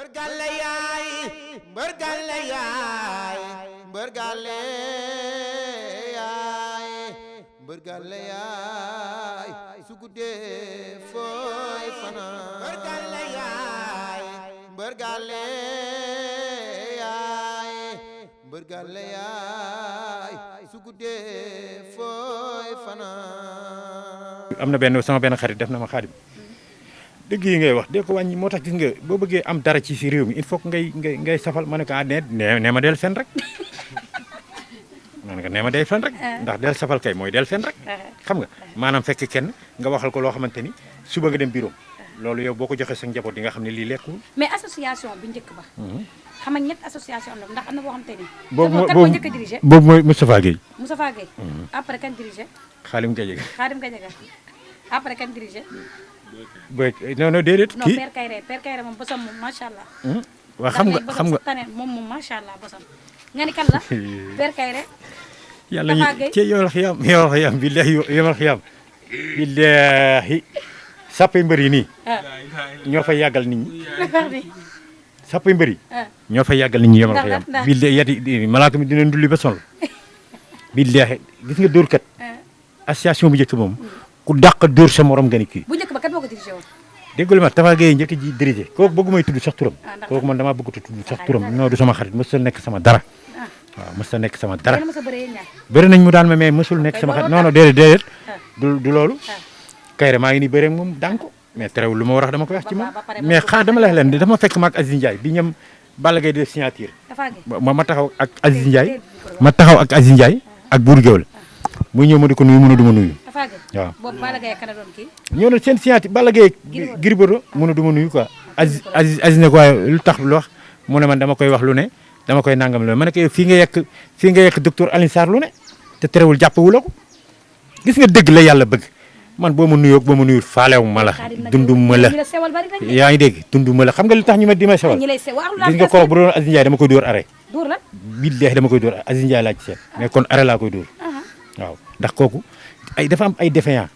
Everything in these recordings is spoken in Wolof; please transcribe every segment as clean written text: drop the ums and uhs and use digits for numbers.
mbër gàlle yaay mbër gàlle yaay mbër gàlle yaay mbër gàlle yaay su guddee fooy fanaan mbër gàlle yaay mbër gàlle yaay mbër gàlle yaay su guddee fooy fanaan. am na sama benn xarit def na ma Xaadim dëgg yi ngay wax dee ko wàññi moo tax gis nga boo bëggee am dara ci si réew mi il faut que ngay safal ma ne ko nee ma del fen rek ma ne ko nee ma del fen rek ndax del safal kay mooy del fen rek xam nga maanaam fekk kenn nga waxal ko loo xamante ni suba nga dem bureau loolu yow boo ko joxee sa njaboot di nga xam ne lii lekkul. mais association bu njëkk ba xam nga ñett association am na ndax am na boo xamante ni boobu njëkk a dirigé boobu mooy Moustapha Guèye après kan dirigé Khadim Gadiaga après kan dirigé non déedéet non kii Père Kayre moom bosam moom macha allah. waaw xam nga tane moom macha allah bosam nga ni kan la Père Kayre yàlla ñu ci yomal xiyam billahi sàppay mbër yi nii ñoo fay yàggal nit ñi sàppay mbër yi ñoo fay yàggal nit ñi yomal xiyam billahi yati malaaka mi dina ndulli ba sonal billahi gis nga dóorkat association bu njëkk moom ku dàq dóor sa morom nga ni kii bu njëkk ba kat moo ko dirigé woon déggul ma Tafa Gueye njëkk ji dirigé kooku bëggu may tudd sax turam kooku man damaa bëgg tudd sax turam non du sama xarit mësul nekk sama dara waaw mësul nekk sama dara bëri nañ mu daan ma mais mësul nekk sama xarit non non déedéet du loolu Kayre maa ngi nii bëri moom daan ko mais terewul lu ma war a wax dama koy wax ci moom mais dama lay leen dama fekk ma ak Aziz Ndiaye bi ñam Balla Gaye de signature ma taxaw ak Aziz Ndiaye ak Bour Gueweul muy ñëw ma di ko nuyu mënu du ma nuyu waaw boobu Balla Gaye kana doon kii ñoo ne seen signature Balla Gaye Gris Bordeaux mënu du ma nuyu quoi Aziz ne ko waaye lu tax lu wax mu ne man dama koy wax lu ne dama koy nangam lu ne ma ne ko fii nga yekk docteur Alioune Sarr lu ne te terewul jàppewula ko gis nga dëgg la yàlla bëgg man boo ma nuyoo boo ma nuyul faalew ma la dundu ma la yaa ngi dégg dundu ma la xam nga li tax ñu ma di ma sewal gis nga ko bu doon Aziz Ndiaye dama koy dóor arrêt billahi dama koy dóor Aziz Ndiaye laa ci seet mais kon arrêt laa koy dóor waaw ndax kooku dafa am ay défaillant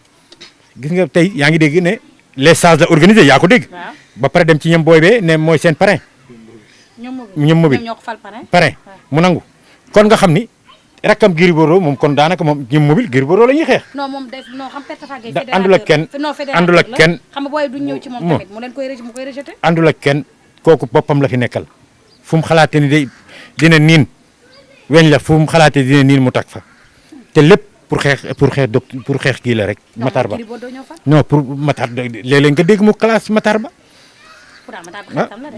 gis nga tey yaa ngi dégg ne les sages la organisé yaa ko dégg ba pare dem ci ñoom booy bee ne mooy seen parrain ñoom mobile parrain mu nangu kon nga xam ni rakkam Gris Bordeaux moom kon daanaka moom ñoom mobile Gris Bordeaux la ñuy xeex non moom def non xam Tafa Gueye àndul ak kenn àndul ak kenn xam nga booy duñ ñëw ci moom tamit mu leen koy rejeté àndul ak kenn kooku boppam la fi nekkal fu mu xalaatee ni dina niin weñ la fu mu xalaatee dina niin mu tag fa te lépp pour xeex kii la rek Matar Ba non pour Matar léeg-léeg nga dégg mu classe Matar Ba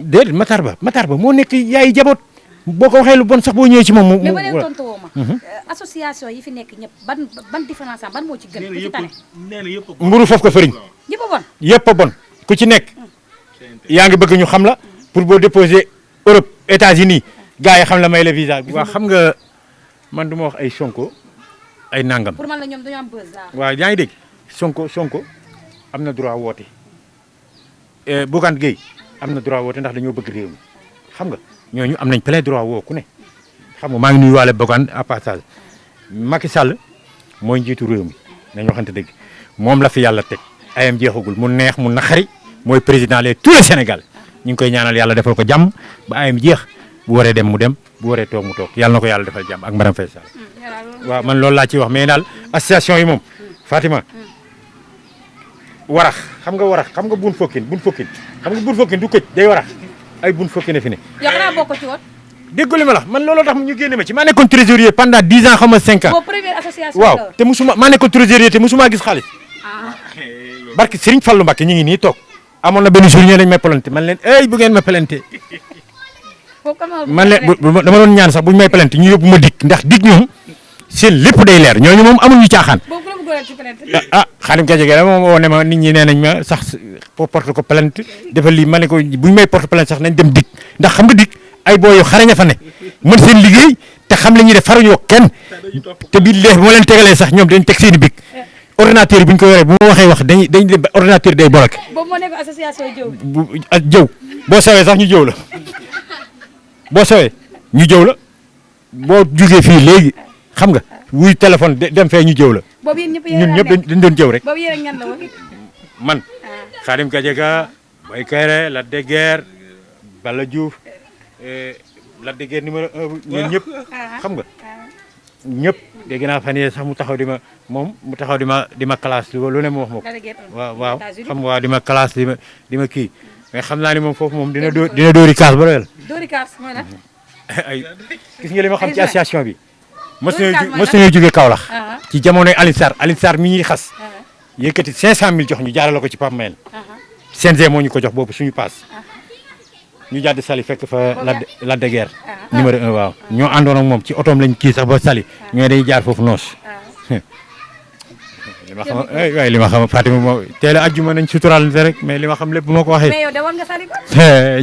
déedéet Matar Ba moo nekk yaay jaboot boo ko waxee lu bon sax boo ñëwee ci moom mu mais ba leen tontu woo ma association yi fi nekk ñëpp ban différence am ban moo ci gën ku ci tane mburu foofu ko fëriñ yëpp a bon ku ci nekk yaa ngi bëgg ñu xam la pour boo déposer Europe États-Unis gars yi xam la may la visa waaw xam nga man du ma wax ay Sonko ay nangam pour man la ñoom dañoo am buzz waaw yaa ngi dégg Sonko am na droit woote Bougane Gueye am na droit woote ndax dañoo bëgg réew mi xam nga ñooñu am nañ plein droit woo ku ne xam nga maa ngi nuyu waale Bougane à passage Macky Sall mooy njiitu réew mi nañu waxante dëgg moom la fi yàlla teg ayam jeexagul mu neex mu naqari mooy président de tout le Sénégal ñu ngi koy ñaanal yàlla defal ko jàmm ba ayam jeex bu waree dem mu dem bu waree toog mu toog yàlla na ko yàlla defal jàmm ak Marème Faye Sall waaw man loolu laa ciy wax mais daal association yi moom Fatima warax xam nga bun fokkin xam nga bun fokkin du këj day warax ay bun fokkin fi ne yow xanaa bokk ci woon déggu li ma la man looloo tax ñu génne ma ci maa nekkoon trésorier pendant 10 ans xam nga 5 ans boo première association waaw te maa nekkoon trésorier te musuma gis xaalis barki Serigne Fallou Mbacké ñu ngi nii toog amoon na benn journée lañ may planté man leen bu ngeen ma planté man leen dama doon ñaan sax bu ñu may plainte ñu yóbbu ma dik ndax dik ñoom seen lépp day leer ñooñu moom amuñu caaxaan Khadim Gadiaga moom woo ne ma nit ñi nee nañ ma sax porte ko plainte defal lii ma ne ko bu ñu may porte plainte sax nañ dem dik ndax xam nga dik ay booy yu xarañ a fa ne mën seen liggéey te xam la ñuy def faruñoo kenn te bii leer bu ma leen tegalee sax ñoom dañ teg seen i big ordinateur yi bu ñu ko yoree bu ma waxee wax dañuy dem ordinateur day bloqué jëw boo sawee sax ñu jëw la boo sawee ñu jëw la boo jugee fii léegi xam nga wuy téléphone dem fee ñu jëw la ñun ñëpp dañ doon jëw rek man Khadim Gadiaga Boy Kayre Lac de Guiers Balla Diouf Lac de Guiers numéro 1 ñun ñëpp xam nga ñëpp dégg naa fan yii sax mu taxaw di ma moom mu taxaw di ma classe lu ne mu wax ma ko waaw xam nga waaw di ma classe di ma kii mais xam naa ni moom foofu moom dina dóori kaas ba doyal dóori kaas mooy lan ay gis nga li ma xam ci association bi mos nañoo jógee Kaolack ci jamonoy Alioune Sarr mi ñuy xas yëkkati 500000 jox ñu jaarale ko ci Pape Mayel CNG moo ñu ko jox boobu suñu paas ñu jàdd Saly fekk fa Lac de Guiers numéro 1 waaw ñoo àndoon ak moom ci otoom lañ kii sax ba Saly ñooy dañuy jaar foofu noos li ma xam Fatima moo teel a ajjuma nañ suturaal rek mais li ma xam lépp bu ma ko waxee. mais yow demoon nga Saly kon.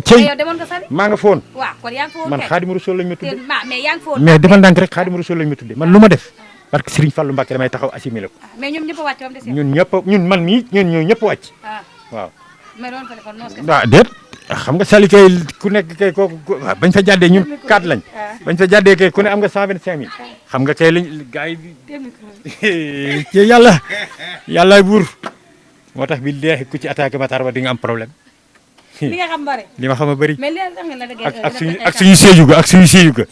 cey yow demoon nga Saly. maa nga foon. waaw kon yaa ngi foon man Xaadimu Rasuul lañ ma tudde mais yaa ngi foon. mais defal ndànk rek Xaadimu Rasuul lañ ma tudde man lu ma def parce que Serigne Fallou Mbacké damay taxaw assimilé ko. mais ñoom ñëpp a wàcc ba mu des yow. ñun ñëpp ñun man mii ñun ñëpp wàcc. waaw. mais doon fa defoon noos waaw déet xam nga Saly kay ku nekk kay kooku bañ fa jàddee ñun 4 lañ. bañ fa jàddee kay ku ne am nga 125000. xam nga kay liñ gars yi ci yàlla buur moo tax bi leexi ku ci attaqué Matar ba di nga am problème. li nga xam bari. li ma xam a bëri. mais léegi tax nga la dëgg ak suñu Sédhiou ga ak suñu Sédhiou ga.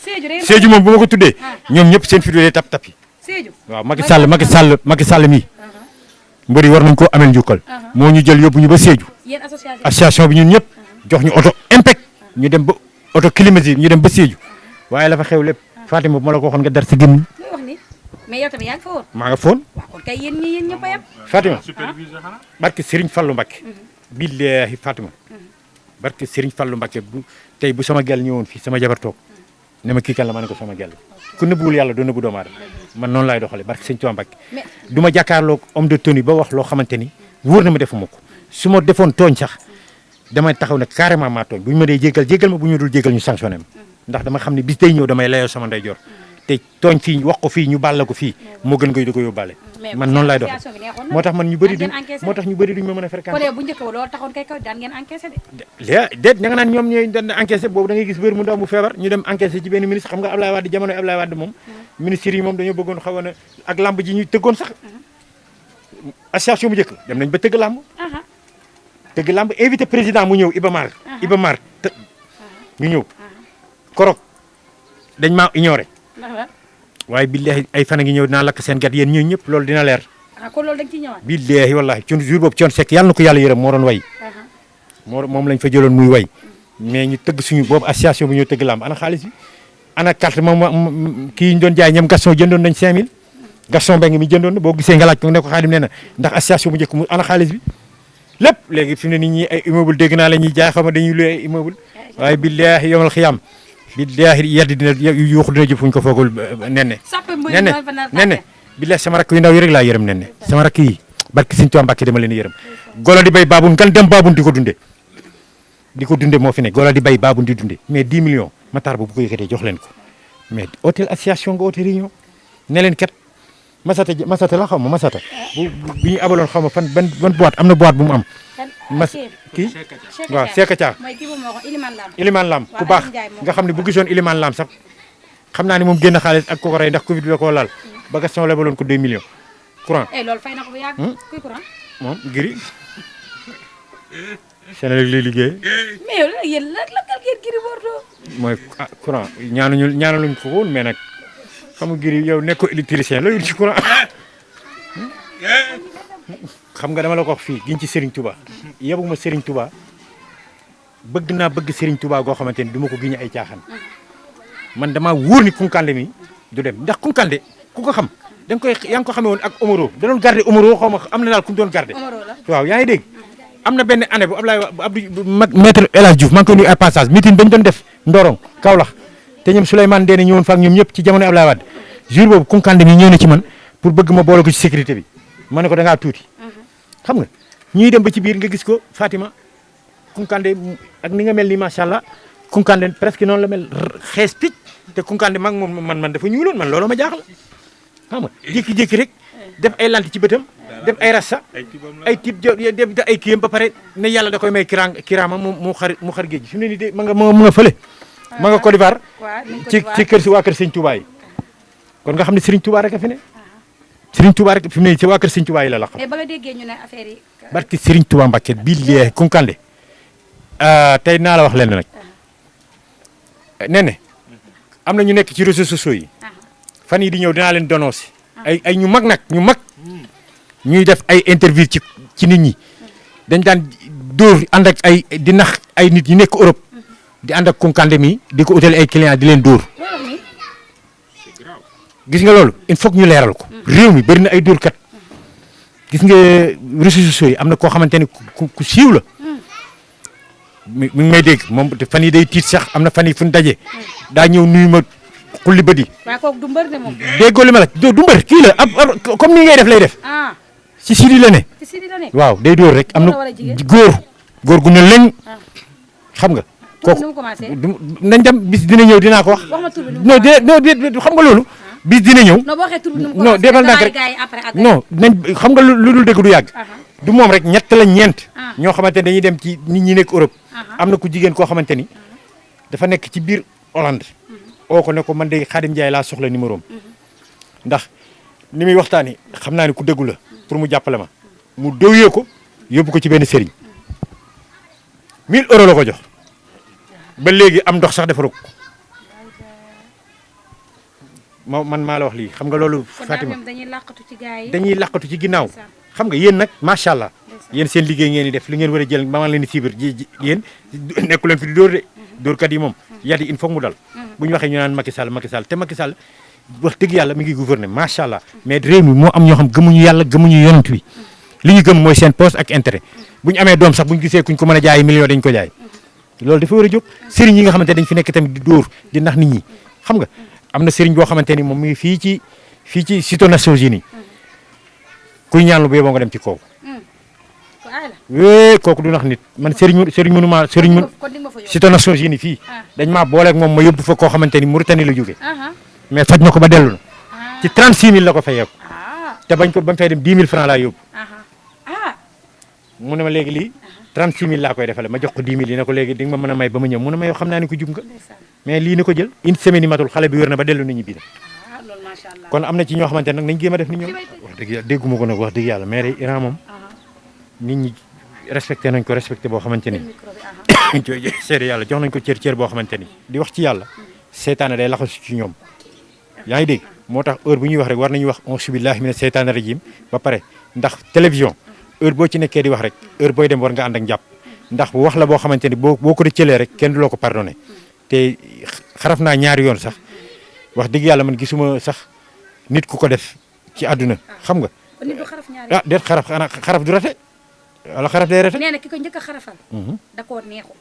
Sédhiou moom bu ma ko tuddee. ñoom ñëpp seen fi dee tap tapi. Sédhiou waaw Macky Sall mii. mbëri war nañ koo amel njukkal. moo ñu jël yóbbu ñu ba Sédhiou. yéen association bi ñun ñëpp. jox ñu oto impact ñu dem ba oto climatisé ñu dem ba Sédhiou waaye la fa xew lépp Fatima bu ma la ko waxoon nga dar sa gémmiñ. mais yow tamit yaa ngi fa woon. maa nga foon. waaw kon kay yéen ñëpp a yem. Fatima barke Serigne Fallou Mbacké. billahi Fatima. barke Serigne Fallou Mbacké bu tey bu sama gel ñëwoon fii sama jabar toog ne ma kii kan la ma ne ko sama gel ku nëbbuwul yàlla doo nëbbu doomu aadama man noonu laay doxalee barke Serigne Touba Mbacké du ma jàkkaarloog homme de tenue ba wax loo xamante ni wóor na ma defuma ko su ma defoon tooñ sax damay taxaw ne carrément maa tooñ bu ñu ma dee jégal ma bu ñu dul jégal ñu sanctionné ma ndax dama xam ne bis day ñëw damay layoo sama ndeyjoor te tooñ fii wax ko fii ñu baal la ko fii moo gën koy di ko yóbbaale man noonu lay dox moo tax man ñu bëri duñ ma mën a fréquenté kon bu njëkk ba loolu taxoon kay kaw daan ngeen encaissé de déet ña nga naan ñoom ñooy daan encaissé boobu da ngay gis bër mu ndaw mu feebar ñu dem encaissé ci benn ministre xam nga Ablaye Wade jamono Ablaye Wade moom ministre yi moom dañoo bëggoon xaw a ak lamb ji ñu tëggoon sax association bu njëkk dem nañ ba tëgg lamb invité président mu ñëw Iba Mar ñu ñëw korok dañ maa ignoré waaye billahi ay fan a ngi ñëw dinaa lakk seen gat yéen ñooñu ñëpp loolu dina leer kon loolu dañ ciy ñëwaat billahi wallahi ci jour boobu Thione Seck yàlla na ko yàlla yërëm moo doon way moom lañ fa jëloon muy way mais ñu tëgg suñu boobu association bi ñoo tëgg lamb ana xaalis bi ana carte moom kii ñu doon jaay ñoom Gaston jëndoon nañ 5000 Gaston Mbengue mi jëndoon boo gisee nga laaj ko ne ko Xaadim nee na ndax association bu njëkk mu ana xaalis bi lépp léegi fi mu ne nit ñi ay immeuble dégg naa la ñuy jaay xam nga dañuy luy ay immeuble waaye billahi yawmal xiyaam billahi yedd dina yuuxu dina jëf fu ñu ko foogul nenne billahi sama rakk yu ndaw yi rek laa yërëm nenne sama rakk yi barki Sëñ Tuubaa Mbàkke dama leen yërëm golo di bay baabun kan dem baabun di ko dunde moo fi ne golo di bay baabun di dunde mais 10 millions Matar bu ko yëkkatee jox leen ko mais hôtel association nga hôtel réunion ne leen kat Masata la xaw ma Masata bi ñu abaloon xaw ma fan ban boîte am na boîte bu mu am kii waaw Seka Thia Iliman Lam ku baax nga xam ne bu gisoon Iliman Lam sax xam naa ne moom génn xaalis ak ko rey ndax Covid bi la koo laal ba Gaston lebaloon ko 2 millions courant loolu fay na ko bu yàgg kuy courant moom giri Sénégal lay liggéey mais yow yéen la ngeen giri Bordeaux mooy courant ñaanaluñ ko woon mais nag xam nga giri yow nekkoo électricien la yor ci courant xam nga dama la ko wax fii giñ ci Serigne Touba yebuma Serigne Touba bëgg Serigne Touba goo xamante ni du ma ko giñ ay caaxaan man damaa wóor ni Kunkande mi du dem ndax Kunkande ku ko xam da nga koy yaa ngi ko xamee woon ak Omaro da doon garder Omaro xaw ma am na daal ku mu doon garder waaw yaa ngi dégg am na benn année bu Abdou maître El Hadj Diouf maa ngi koy nuyu ay passage meeting bañu doon def Ndorong Kaolack te ñoom Souleymane Ndéné ñëwoon fa ak ñoom ñëpp ci jamono Ablaye Wade jour boobu Kunkande mi ñëw na ci man pour bëgg ma boole ko ci sécurité bi ma ne ko da ngaa tuuti xam nga ñuy dem ba ci biir nga gis ko Fatima Kunkande ak ni nga mel nii macha allah Kunkande presque noonu la mel xees picc te Kunkande mag moom man dafa ñuuloon man looloo ma jaaxal xam nga jékki-jékki rek def ay lant ci bëtam def ay rassa ay tib def ay kiyam ba pare ne yàlla da koy may kiraama mu xar géej gi fi mu ne nii de ma nga fële ma nga Côte d'Ivoire ci kër si waa kër Sëñ Touba yi kon nga xam ne Serigne Touba rek a fi ne Serigne Touba rek fi mu ne ci waa kër Serigne Touba yi la xam. mais ba nga déggee ñu ne affaire yi. barki Serigne Touba Mbacké bii lee Kunkande tey naa la wax lenn nag nee ne am na ñu nekk ci réseaux sociaux yi fan yi di ñëw dinaa leen dénoncer ay ñu mag nag ñu mag ñuy def ay interview ci nit ñi dañ daan dóor ànd ak ay di nax ay nit yi nekk Europe di ànd ak Kounkandé mi di ko utal ay clients di leen dóor gis nga loolu il faut que ñu leeral ko réew mi bëri na ay dóorkat gis nga réseaux sociaux yi am na koo xamante ne ku siiw la mi ngi may dégg moom fan yi day tiit sax am na fan yi fu ñu daje daa ñëw nuyu ma xulli bët yi. waaw kooku du mbër de moom. déggoo li ma la du mbër kii la comme ni ngay def lay def. ci Sidi la ne. ci Sidi la ne. waaw day dóor rek am na góor gu ne leñ xam nga. kooku nañ dem bis dina ñëw dinaa ko wax. wax ma tur bi non xam nga loolu. bis dina ñëw. non boo waxee tur bi nu mu non defal naa rek non nañ xam nga lu dul dëgg du yàgg. du moom rek ñett la ñeent. ñoo xamante ne dañuy dem ci nit ñi nekk Europe. am na ku jigéen koo xamante ni dafa nekk ci biir Hollande. oo ko ne ko man de Khadim Ndiaye laa soxla numéro am ndax ni muy waxtaanee xam naa ne ku dëggu la pour mu jàppale ma mu déwyee ko yóbbu ko ci benn sëriñ 1000 euros la ko jox ba léegi am ndox sax defaru ko man maa la wax lii xam nga loolu. Fatima dañuy làqatu ci gars yi. dañuy làqatu ci ginnaaw xam nga yéen nag macha allah yéen seen liggéey ngeen di def li ngeen war a jël ma leen di siibir ji yéen nekku leen fi di dóor de dóorkat yi moom yat yi il faut mu dal. bu ñu waxee ñu naan Macky Sall te Macky Sall wax dëgg yàlla mi ngi gouverner macha allah mais réew mi moo am ñoo xam gëmuñu yàlla gëmuñu yonent wi li ñu gëm mooy seen poste ak intérêt bu ñu amee doom sax bu ñu gisee kuñ ko mën a jaay million dañ ko jaay loolu dafa war a jóg sëriñ yi nga xamante dañ fi nekk tamit di dóor di nax nit ñi xam nga am na sëriñ boo xamante ni moom mi ngi fii ci cité Nations Unies kuy ñaan lu bu yeboo nga dem ci kooku kooku du nax nit man sëriñ mënuma cité Nations Unies fii dañ maa booleeg moom ma yóbbu fa koo xamante ni Mauritanie la jóge mais faj na ko ba dellu na ci 36000 la ko fayeeku te ba mu fay dem 10 000 francs laa yóbbu mu ne ma léegi lii 36000 laa koy defale ma jox ko 10 000 yi ne ko léegi di nga ma mën a may ba ma ñëw mu ne ma yow xam naa ni ko jub nga mais lii ni ko jël une semaine yi matul xale bi wér na ba dellu nit ñi bii kon am na ci ñoo xamante nag nañ jéem a def ni ñoom wax dëgg yàlla dégguma ko nag wax dëgg yàlla mais Iran moom nit ñi respecté nañ ko respecté boo xamante ni seede yàlla jox nañ ko cër boo xamante ni di wax ci yàlla seytaane day laxasu ci ñoom yaa ngi dégg moo tax heure bu ñuy wax rek war nañuy wax auzu billahi mina seytaane rajim ba pare ndax télévision heure boo ci nekkee di wax rek heure booy dem war nga ànd ak njàpp ndax wax la boo xamante ni boo ko rëccalee rek kenn du loo ko pardonné te xaraf naa ñaari yoon sax wax dëgg yàlla man gisuma sax nit ku ko def ci àdduna xam nga ah déet xaraf du rate wala xaraf day rate nee na ki ko njëkk a xarafal da koo neexu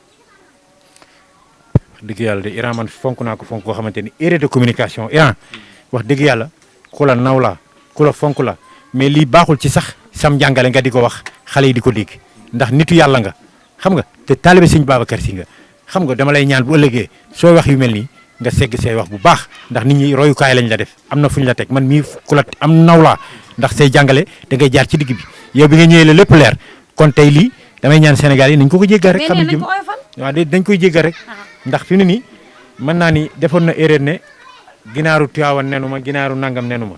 wax dëgg yàlla de Iran man fonk naa ko fonk koo xamante ni erreur de communication Iran wax dëgg yàlla ku la naw la ku la fonk la mais lii baaxul ci sax sam njàngale nga di ko wax xale yi di ko dégg ndax nitu yàlla nga xam nga te taalibe sëñ Babacar Si nga xam nga dama lay ñaan bu ëllëgee sooy wax yu mel nii nga segg say wax bu baax ndax nit ñi royukaay lañ la def am na fu ñu la teg man mii ku la am naw laa ndax say jàngale da ngay jaar ci digg bi yow bi nga ñëwee la lépp leer kon tey lii damay ñaan Sénégal yi nañ ko jéggal rek xam ne jëm waaw dañ koy jéggal rek ndax fi mu ne nii mën naa ni defoon na erreur ne ginaaru Tiwaawan nenu ma ginaaru nangam nenu ma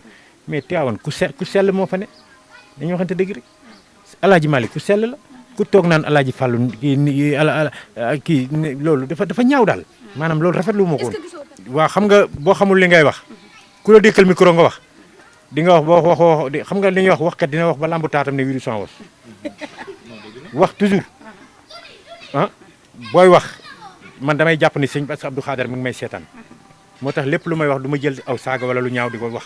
mais Tiwaawan ku sell moo fa ne dañoo waxante dëgg rek Alaaji Malick ku sell la ku toog naan Alaaji Fàllu kii loolu dafa ñaaw daal maanaam loolu rafetlu ma ko woon waaw xam nga boo xamul li ngay wax ku la dékkal micro nga wax di nga wax boo wax xam nga li ñuy wax waxkat dina wax ba lambu taatam ne wiiru sans wax toujours ah booy wax man damay jàpp ni sëñ Bass Abdou Khader mi ngi may seetaan moo tax lépp lu may wax du ma jël aw saaga wala lu ñaaw di ko wax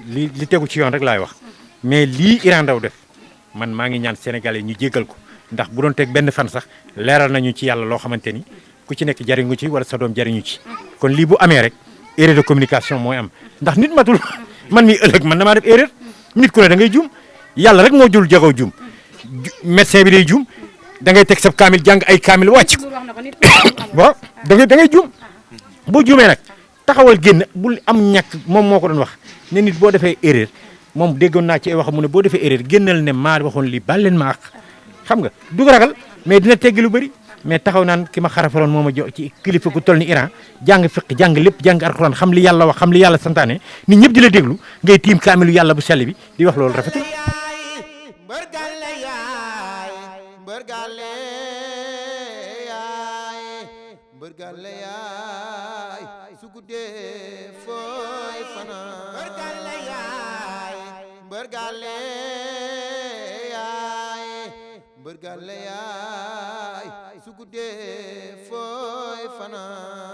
li tegu ci yoon rek laay wax mais lii Iran Ndao def man maa ngi ñaan Sénégalais ñu jéggal ko ndax bu doon teg benn fan sax leeral nañu ci yàlla loo xamante ni ku ci nekk jariñu ci wala sa doom jariñu ci kon lii bu amee rek erreur de communication mooy am ndax nit matul man mi ëllëg man damaa def erreur nit ku ne da ngay juum yàlla rek moo jul jagaw juum médecin bi day juum da ngay teg sa kaamil jàng ay kaamil wàcc waaw da ngay juum boo juumee nag taxawal génn bul am ñàkk moom moo ko doon wax ne nit boo defee erreur moom déggoon naa ci ay wax mu ne boo defee erreur génnal ne maa waxoon lii baal leen ma àq xam nga du ragal mais dina teggi lu bëri mais taxaw naan ki ma xarafaloon moo ma jox ci kilifa gu toll ni Iran jàng fiq jàng lépp jàng alxuraan xam li yàlla wax xam li yàlla santaane nit ñëpp di la déglu ngay tiim kaamilu yàlla bu sell bi di wax loolu rafetul mbër gàlle yaay su guddee fooy fanaan mbër gàlle yaay mbër gàlle yaay mbër gàlle yaay su guddee fooy fanaan